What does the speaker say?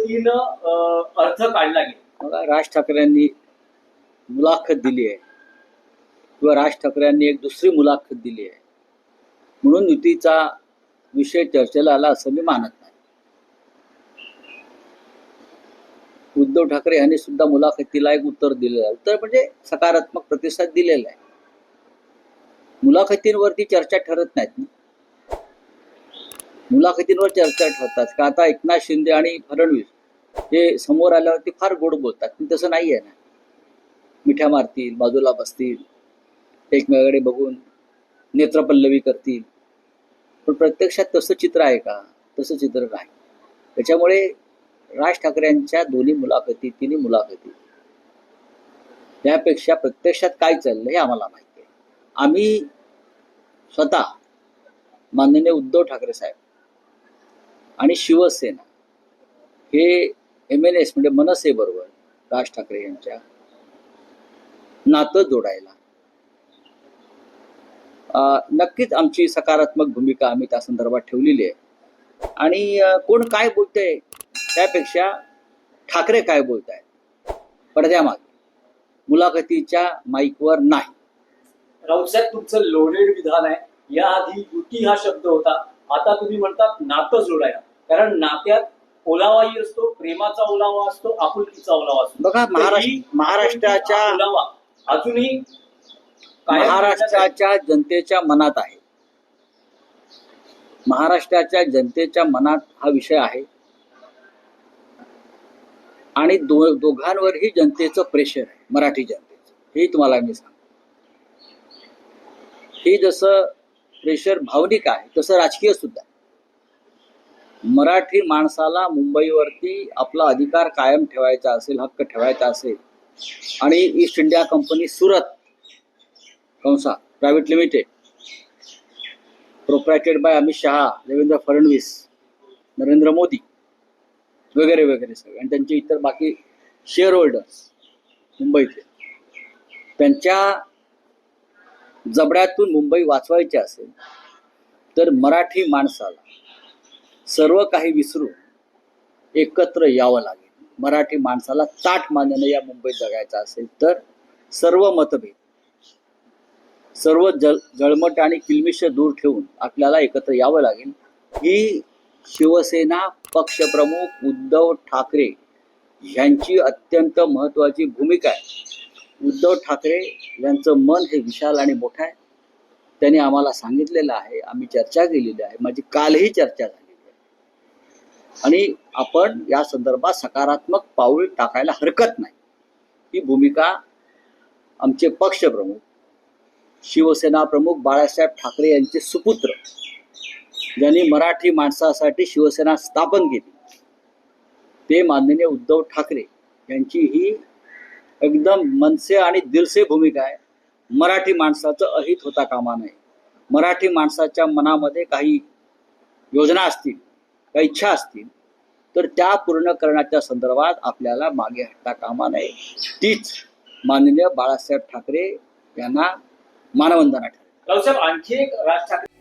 पद्धतीनं अर्थ काढला गेला. बघा, राज ठाकरेंनी मुलाखत दिली आहे किंवा राज ठाकरेंनी एक दुसरी मुलाखत दिली आहे म्हणून युतीचा विषय चर्चेला आला असं मी मानत नाही. उद्धव ठाकरे यांनी सुद्धा मुलाखतीला एक उत्तर दिलेलं आहे. उत्तर म्हणजे सकारात्मक प्रतिसाद दिलेला आहे. मुलाखतींवरती चर्चा ठरत नाहीत. मुलाखतींवर चर्चा ठरतात का? आता एकनाथ शिंदे आणि फडणवीस हे समोर आल्यावरती फार गोड बोलतात, पण तसं नाही आहे ना. मिठ्या मारतील, बाजूला बसतील, एकमेकाकडे बघून नेत्रपल्लवी करतील, पण प्रत्यक्षात तसं चित्र आहे का? तसं चित्र नाही. त्याच्यामुळे राज ठाकरेंच्या दोन्ही मुलाखती, तिन्ही मुलाखती, त्यापेक्षा प्रत्यक्षात काय चाललंय हे आम्हाला माहिती आहे. आम्ही स्वतः माननीय उद्धव ठाकरे साहेब आणि शिवसेना हे MNS म्हणजे मनसे बरोबर राज ठाकरे यांच्या नातं जोडायला नक्कीच आमची सकारात्मक भूमिका आम्ही त्या संदर्भात ठेवलेली आहे. आणि कोण काय बोलतंय त्यापेक्षा ठाकरे काय बोलतायत पडद्यामागे, मुलाखतीच्या माईकवर नाही. राऊत साहेब, तुमचं लोडेड विधान आहे. याआधी युती हा शब्द होता, आता तुम्ही म्हणतात नातं जोडायला. कारण नात्यात ओलावाही असतो, प्रेमाचा ओलावा असतो, आपुलकीचा ओलावा असतो. बघा, महाराष्ट्राच्या ओलावा अजूनही महाराष्ट्राच्या जनतेच्या मनात आहे. महाराष्ट्राच्या जनतेच्या मनात हा विषय आहे आणि दोघांवरही जनतेचं प्रेशर आहे. मराठी जनतेचं, हे तुम्हाला मी सांगतो. हे जसं प्रेशर भावनिक आहे तसं राजकीय सुद्धा. मराठी माणसाला मुंबईवरती आपला अधिकार कायम ठेवायचा असेल, हक्क ठेवायचा असेल आणि ईस्ट इंडिया कंपनी सुरत कंसा private limited, proprietored by Amit Shah, Devendra Fadnavis, Narendra Modi वगैरे वगैरे सगळे, आणि त्यांचे इतर बाकी शेअर होल्डर्स मुंबईतले, त्यांच्या जबड्यातून मुंबई वाचवायची असेल तर मराठी माणसाला सर्व काही विसरून एकत्र यावं लागेल. मराठी माणसाला ताठ मानेनं या मुंबईत जगायचं असेल तर सर्व मतभेद, सर्व जळमट आणि किलमिश दूर ठेवून आपल्याला एकत्र यावं लागेल. ही शिवसेना पक्षप्रमुख उद्धव ठाकरे यांची अत्यंत महत्त्वाची भूमिका आहे. उद्धव ठाकरे यांचं मन हे विशाल आणि मोठं आहे. त्यांनी आम्हाला सांगितलेलं आहे, आम्ही चर्चा केलेली आहे, माझी कालही चर्चा झालेली आहे आणि आपण या संदर्भात सकारात्मक पाऊल टाकायला हरकत नाही. ही भूमिका आमचे पक्षप्रमुख शिवसेना प्रमुख बाळासाहेब ठाकरे यांचे सुपुत्र, ज्यांनी मराठी माणसासाठी शिवसेना स्थापन केली, ते माननीय उद्धव ठाकरे यांची ही एकदम मनसे आणि दिलसे भूमिका आहे. मराठी माणसाचं अहित होता कामा नये. मराठी माणसाच्या मनामध्ये काही योजना असतील, काही इच्छा असतील तर त्या पूर्ण करण्याच्या संदर्भात आपल्याला मागे हटता कामा नये. तीच माननीय बाळासाहेब ठाकरे यांना मानवंदना ठरेल. राऊत साहेब, आणखी एक राज ठाकरे